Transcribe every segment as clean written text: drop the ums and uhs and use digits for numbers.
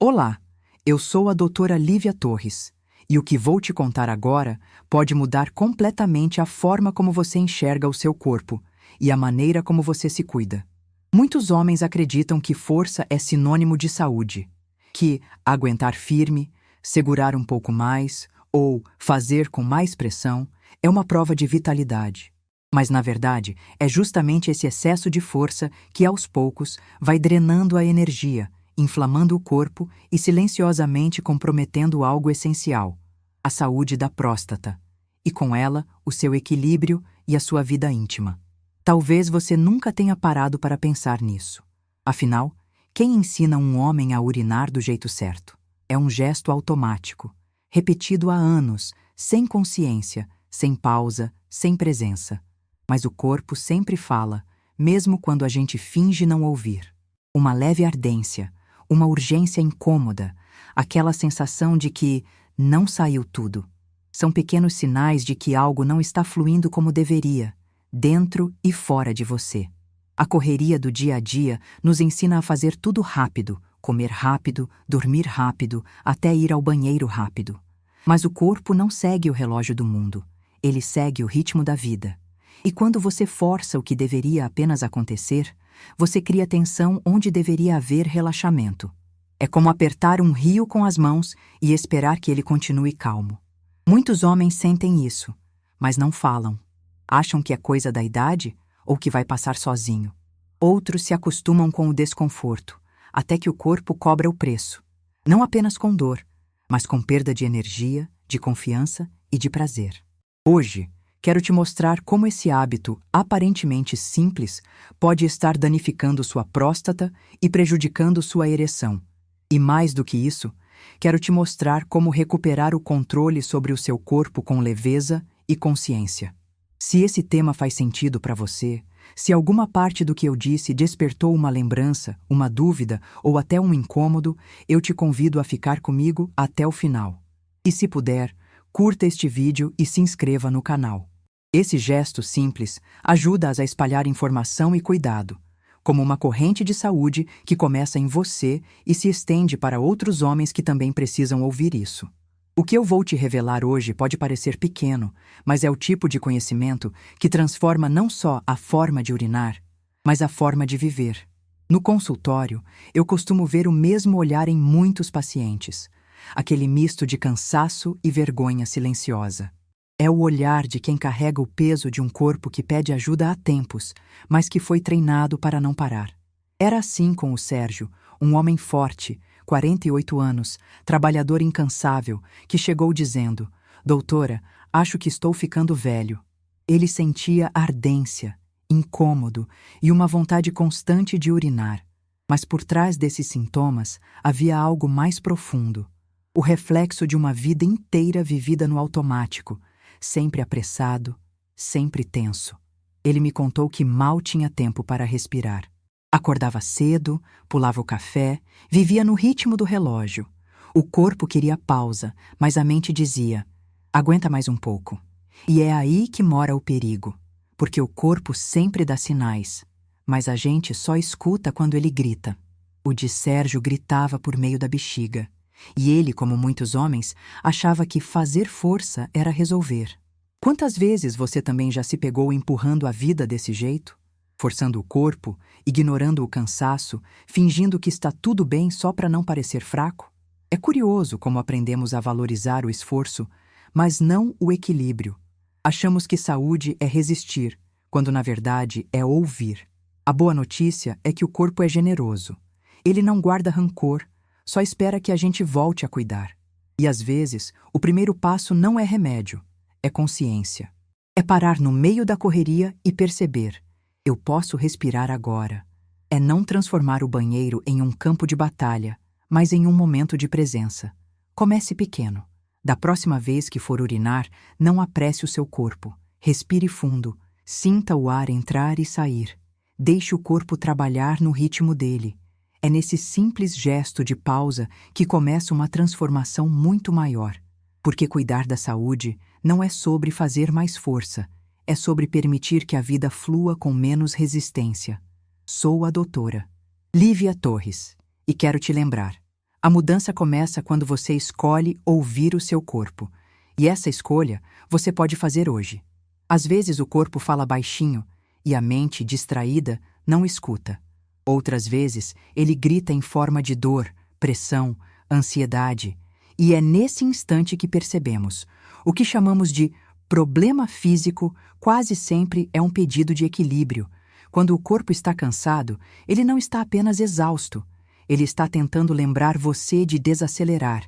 Olá, eu sou a doutora Lívia Torres, e o que vou te contar agora pode mudar completamente a forma como você enxerga o seu corpo e a maneira como você se cuida. Muitos homens acreditam que força é sinônimo de saúde, que aguentar firme, segurar um pouco mais ou fazer com mais pressão é uma prova de vitalidade. Mas, na verdade, é justamente esse excesso de força que, aos poucos, vai drenando a energia, inflamando o corpo e silenciosamente comprometendo algo essencial, a saúde da próstata, e com ela o seu equilíbrio e a sua vida íntima. Talvez você nunca tenha parado para pensar nisso. Afinal, quem ensina um homem a urinar do jeito certo? É um gesto automático, repetido há anos, sem consciência, sem pausa, sem presença. Mas o corpo sempre fala, mesmo quando a gente finge não ouvir. Uma leve ardência, uma urgência incômoda, aquela sensação de que não saiu tudo. São pequenos sinais de que algo não está fluindo como deveria, dentro e fora de você. A correria do dia a dia nos ensina a fazer tudo rápido, comer rápido, dormir rápido, até ir ao banheiro rápido. Mas o corpo não segue o relógio do mundo, ele segue o ritmo da vida. E quando você força o que deveria apenas acontecer, você cria tensão onde deveria haver relaxamento. É como apertar um rio com as mãos e esperar que ele continue calmo. Muitos homens sentem isso, mas não falam. Acham que é coisa da idade ou que vai passar sozinho. Outros se acostumam com o desconforto, até que o corpo cobra o preço. Não apenas com dor, mas com perda de energia, de confiança e de prazer. Hoje, quero te mostrar como esse hábito, aparentemente simples, pode estar danificando sua próstata e prejudicando sua ereção. E mais do que isso, quero te mostrar como recuperar o controle sobre o seu corpo com leveza e consciência. Se esse tema faz sentido para você, se alguma parte do que eu disse despertou uma lembrança, uma dúvida ou até um incômodo, eu te convido a ficar comigo até o final. E se puder, curta este vídeo e se inscreva no canal. Esse gesto simples ajuda-as a espalhar informação e cuidado, como uma corrente de saúde que começa em você e se estende para outros homens que também precisam ouvir isso. O que eu vou te revelar hoje pode parecer pequeno, mas é o tipo de conhecimento que transforma não só a forma de urinar, mas a forma de viver. No consultório, eu costumo ver o mesmo olhar em muitos pacientes, aquele misto de cansaço e vergonha silenciosa. É o olhar de quem carrega o peso de um corpo que pede ajuda há tempos, mas que foi treinado para não parar. Era assim com o Sérgio, um homem forte, 48 anos, trabalhador incansável, que chegou dizendo: "Doutora, acho que estou ficando velho." Ele sentia ardência, incômodo e uma vontade constante de urinar. Mas por trás desses sintomas havia algo mais profundo. O reflexo de uma vida inteira vivida no automático, sempre apressado, sempre tenso. Ele me contou que mal tinha tempo para respirar. Acordava cedo, pulava o café, vivia no ritmo do relógio. O corpo queria pausa, mas a mente dizia: "Aguenta mais um pouco." E é aí que mora o perigo, porque o corpo sempre dá sinais, mas a gente só escuta quando ele grita. O de Sérgio gritava por meio da bexiga. E ele, como muitos homens, achava que fazer força era resolver. Quantas vezes você também já se pegou empurrando a vida desse jeito? Forçando o corpo, ignorando o cansaço, fingindo que está tudo bem só para não parecer fraco? É curioso como aprendemos a valorizar o esforço, mas não o equilíbrio. Achamos que saúde é resistir, quando na verdade é ouvir. A boa notícia é que o corpo é generoso. Ele não guarda rancor, só espera que a gente volte a cuidar. E às vezes, o primeiro passo não é remédio, é consciência. É parar no meio da correria e perceber: eu posso respirar agora. É não transformar o banheiro em um campo de batalha, mas em um momento de presença. Comece pequeno. Da próxima vez que for urinar, não apresse o seu corpo. Respire fundo, sinta o ar entrar e sair. Deixe o corpo trabalhar no ritmo dele. É nesse simples gesto de pausa que começa uma transformação muito maior. Porque cuidar da saúde não é sobre fazer mais força, é sobre permitir que a vida flua com menos resistência. Sou a doutora Lívia Torres e quero te lembrar: A mudança começa quando você escolhe ouvir o seu corpo. E essa escolha você pode fazer hoje. Às vezes o corpo fala baixinho e a mente, distraída, não escuta. Outras vezes ele grita em forma de dor, pressão, ansiedade. E é nesse instante que percebemos. O que chamamos de problema físico quase sempre é um pedido de equilíbrio. Quando o corpo está cansado, ele não está apenas exausto. Ele está tentando lembrar você de desacelerar.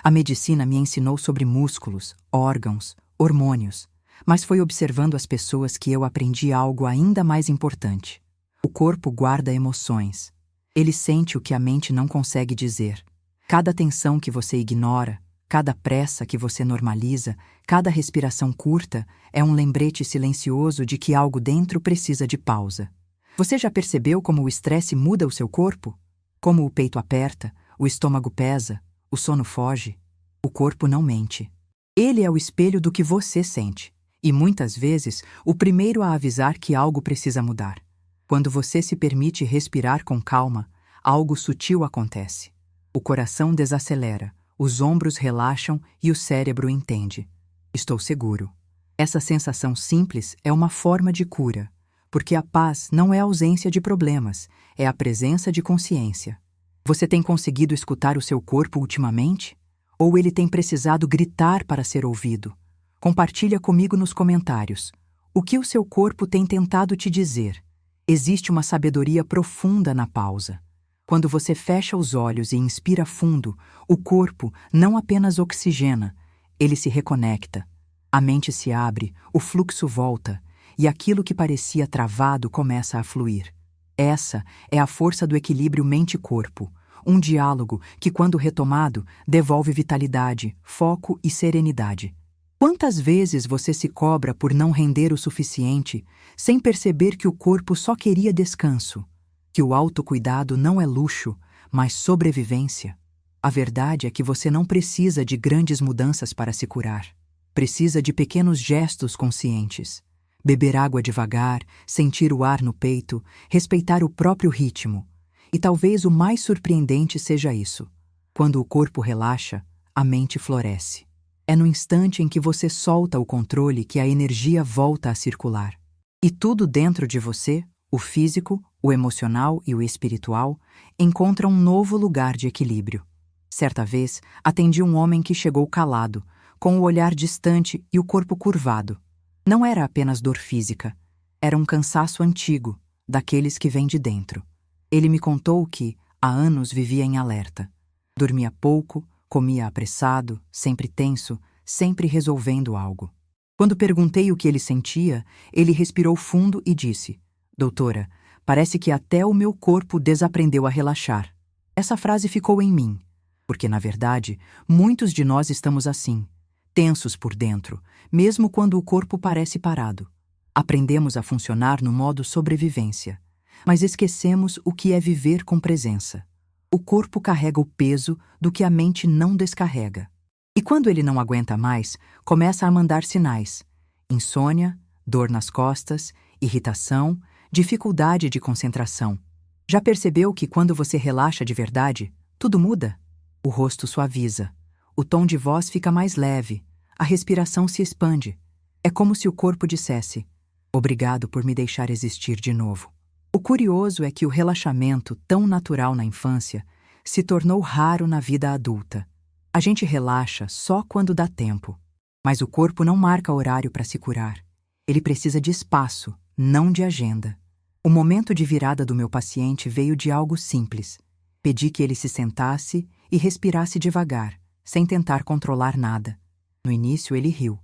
A medicina me ensinou sobre músculos, órgãos, hormônios. Mas foi observando as pessoas que eu aprendi algo ainda mais importante. O corpo guarda emoções. Ele sente o que a mente não consegue dizer. Cada tensão que você ignora, cada pressa que você normaliza, cada respiração curta é um lembrete silencioso de que algo dentro precisa de pausa. Você já percebeu como o estresse muda o seu corpo? Como o peito aperta, o estômago pesa, o sono foge? O corpo não mente. Ele é o espelho do que você sente. E muitas vezes, o primeiro a avisar que algo precisa mudar. Quando você se permite respirar com calma, algo sutil acontece. O coração desacelera, os ombros relaxam e o cérebro entende. Estou seguro. Essa sensação simples é uma forma de cura, porque a paz não é a ausência de problemas, é a presença de consciência. Você tem conseguido escutar o seu corpo ultimamente? Ou ele tem precisado gritar para ser ouvido? Compartilha comigo nos comentários. O que o seu corpo tem tentado te dizer? Existe uma sabedoria profunda na pausa. Quando você fecha os olhos e inspira fundo, o corpo não apenas oxigena, ele se reconecta. A mente se abre, o fluxo volta, e aquilo que parecia travado começa a fluir. Essa é a força do equilíbrio mente-corpo, um diálogo que, quando retomado, devolve vitalidade, foco e serenidade. Quantas vezes você se cobra por não render o suficiente, sem perceber que o corpo só queria descanso? Que o autocuidado não é luxo, mas sobrevivência? A verdade é que você não precisa de grandes mudanças para se curar. Precisa de pequenos gestos conscientes. Beber água devagar, sentir o ar no peito, respeitar o próprio ritmo. E talvez o mais surpreendente seja isso. Quando o corpo relaxa, a mente floresce. É no instante em que você solta o controle que a energia volta a circular. E tudo dentro de você, o físico, o emocional e o espiritual, encontra um novo lugar de equilíbrio. Certa vez, atendi um homem que chegou calado, com o olhar distante e o corpo curvado. Não era apenas dor física, era um cansaço antigo, daqueles que vêm de dentro. Ele me contou que, há anos, vivia em alerta. Dormia pouco, comia apressado, sempre tenso, sempre resolvendo algo. Quando perguntei o que ele sentia, ele respirou fundo e disse: "Doutora, parece que até o meu corpo desaprendeu a relaxar." Essa frase ficou em mim, porque, na verdade, muitos de nós estamos assim, tensos por dentro, mesmo quando o corpo parece parado. Aprendemos a funcionar no modo sobrevivência, mas esquecemos o que é viver com presença. O corpo carrega o peso do que a mente não descarrega. E quando ele não aguenta mais, começa a mandar sinais: insônia, dor nas costas, irritação, dificuldade de concentração. Já percebeu que quando você relaxa de verdade, tudo muda? O rosto suaviza, o tom de voz fica mais leve, a respiração se expande. É como se o corpo dissesse: "Obrigado por me deixar existir de novo." O curioso é que o relaxamento, tão natural na infância, se tornou raro na vida adulta. A gente relaxa só quando dá tempo. Mas o corpo não marca horário para se curar. Ele precisa de espaço, não de agenda. O momento de virada do meu paciente veio de algo simples. Pedi que ele se sentasse e respirasse devagar, sem tentar controlar nada. No início ele riu.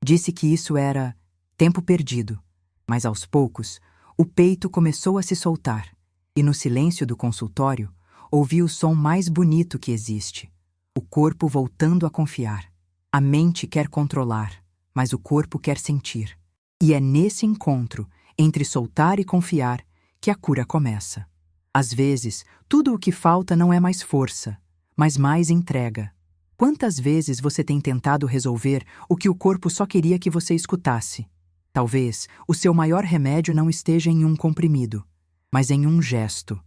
Disse que isso era tempo perdido. Mas aos poucos, o peito começou a se soltar, e no silêncio do consultório, ouvi o som mais bonito que existe. O corpo voltando a confiar. A mente quer controlar, mas o corpo quer sentir. E é nesse encontro, entre soltar e confiar, que a cura começa. Às vezes, tudo o que falta não é mais força, mas mais entrega. Quantas vezes você tem tentado resolver o que o corpo só queria que você escutasse? Talvez o seu maior remédio não esteja em um comprimido, mas em um gesto.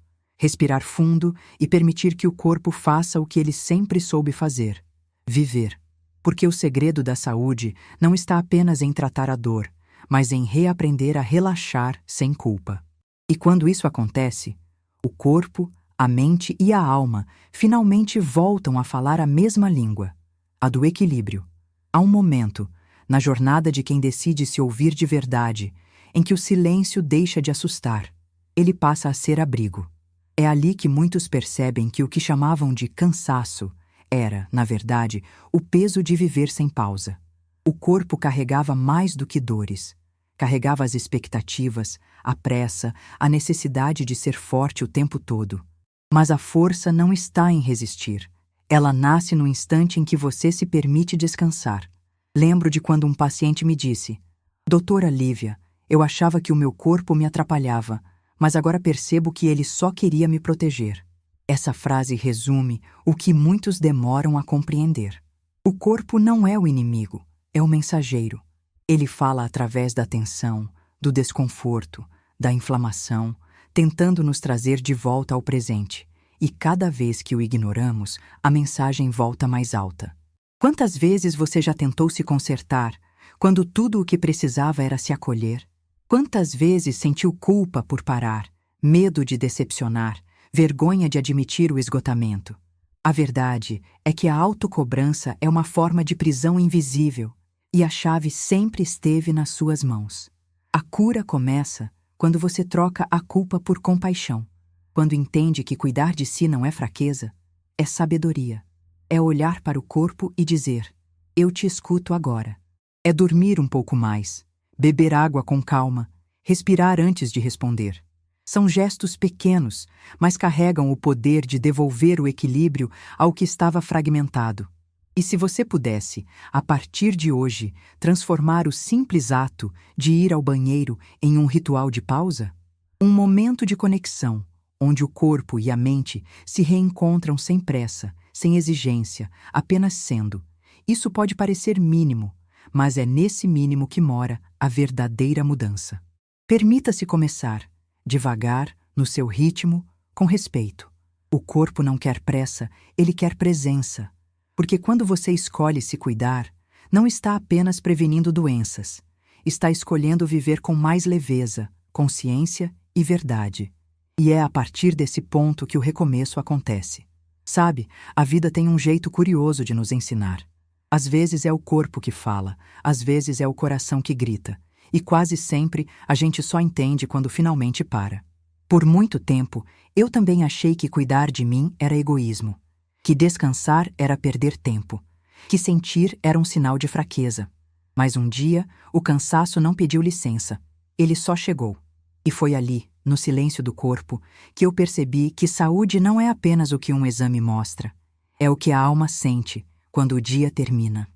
respirar fundo e permitir que o corpo faça o que ele sempre soube fazer: viver. Porque o segredo da saúde não está apenas em tratar a dor, mas em reaprender a relaxar sem culpa. E quando isso acontece, o corpo, a mente e a alma finalmente voltam a falar a mesma língua, a do equilíbrio. Há um momento, na jornada de quem decide se ouvir de verdade, em que o silêncio deixa de assustar. Ele passa a ser abrigo. É ali que muitos percebem que o que chamavam de cansaço era, na verdade, o peso de viver sem pausa. O corpo carregava mais do que dores. Carregava as expectativas, a pressa, a necessidade de ser forte o tempo todo. Mas a força não está em resistir. Ela nasce no instante em que você se permite descansar. Lembro de quando um paciente me disse: Doutora Lívia, eu achava que o meu corpo me atrapalhava, mas agora percebo que ele só queria me proteger. Essa frase resume o que muitos demoram a compreender. O corpo não é o inimigo, é o mensageiro. Ele fala através da tensão, do desconforto, da inflamação, tentando nos trazer de volta ao presente. E cada vez que o ignoramos, a mensagem volta mais alta. Quantas vezes você já tentou se consertar, quando tudo o que precisava era se acolher? Quantas vezes sentiu culpa por parar, medo de decepcionar, vergonha de admitir o esgotamento? A verdade é que a autocobrança é uma forma de prisão invisível, e a chave sempre esteve nas suas mãos. A cura começa quando você troca a culpa por compaixão, quando entende que cuidar de si não é fraqueza, é sabedoria. É olhar para o corpo e dizer: eu te escuto agora. É dormir um pouco mais, beber água com calma, respirar antes de responder. São gestos pequenos, mas carregam o poder de devolver o equilíbrio ao que estava fragmentado. E se você pudesse, a partir de hoje, transformar o simples ato de ir ao banheiro em um ritual de pausa? Um momento de conexão, onde o corpo e a mente se reencontram sem pressa, sem exigência, apenas sendo. Isso pode parecer mínimo, mas é nesse mínimo que mora a verdadeira mudança. Permita-se começar, devagar, no seu ritmo, com respeito. O corpo não quer pressa, ele quer presença. Porque quando você escolhe se cuidar, não está apenas prevenindo doenças, está escolhendo viver com mais leveza, consciência e verdade. E é a partir desse ponto que o recomeço acontece. Sabe, a vida tem um jeito curioso de nos ensinar. Às vezes é o corpo que fala, às vezes é o coração que grita, e quase sempre a gente só entende quando finalmente para. Por muito tempo, eu também achei que cuidar de mim era egoísmo, que descansar era perder tempo, que sentir era um sinal de fraqueza. Mas um dia, o cansaço não pediu licença, ele só chegou. E foi ali, no silêncio do corpo, que eu percebi que saúde não é apenas o que um exame mostra, é o que a alma sente quando o dia termina.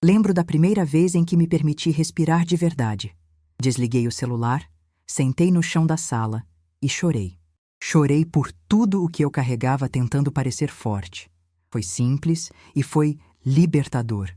Lembro da primeira vez em que me permiti respirar de verdade. Desliguei o celular, sentei no chão da sala e chorei. Chorei por tudo o que eu carregava tentando parecer forte. Foi simples e foi libertador.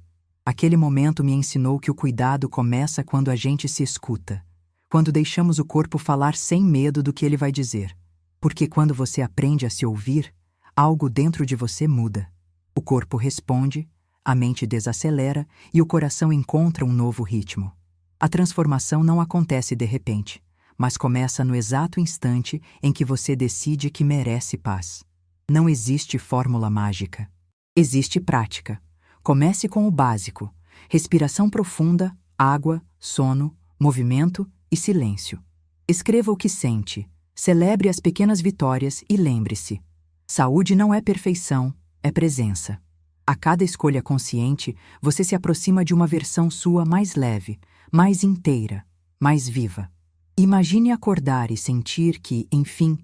Aquele momento me ensinou que o cuidado começa quando a gente se escuta, quando deixamos o corpo falar sem medo do que ele vai dizer. Porque quando você aprende a se ouvir, algo dentro de você muda. O corpo responde, a mente desacelera e o coração encontra um novo ritmo. A transformação não acontece de repente, mas começa no exato instante em que você decide que merece paz. Não existe fórmula mágica. Existe prática. Comece com o básico: respiração profunda, água, sono, movimento e silêncio. Escreva o que sente, celebre as pequenas vitórias e lembre-se: saúde não é perfeição, é presença. A cada escolha consciente, você se aproxima de uma versão sua mais leve, mais inteira, mais viva. Imagine acordar e sentir que, enfim,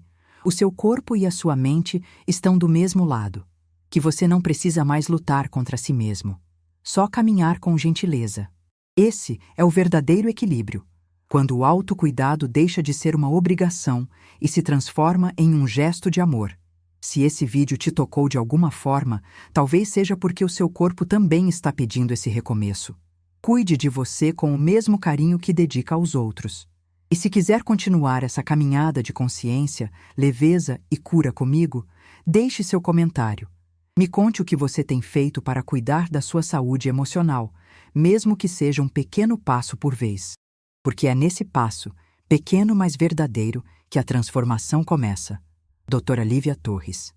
o seu corpo e a sua mente estão do mesmo lado, que você não precisa mais lutar contra si mesmo, só caminhar com gentileza. Esse é o verdadeiro equilíbrio, quando o autocuidado deixa de ser uma obrigação e se transforma em um gesto de amor. Se esse vídeo te tocou de alguma forma, talvez seja porque o seu corpo também está pedindo esse recomeço. Cuide de você com o mesmo carinho que dedica aos outros. E se quiser continuar essa caminhada de consciência, leveza e cura comigo, deixe seu comentário. Me conte o que você tem feito para cuidar da sua saúde emocional, mesmo que seja um pequeno passo por vez. Porque é nesse passo, pequeno mas verdadeiro, que a transformação começa. Doutora Lívia Torres.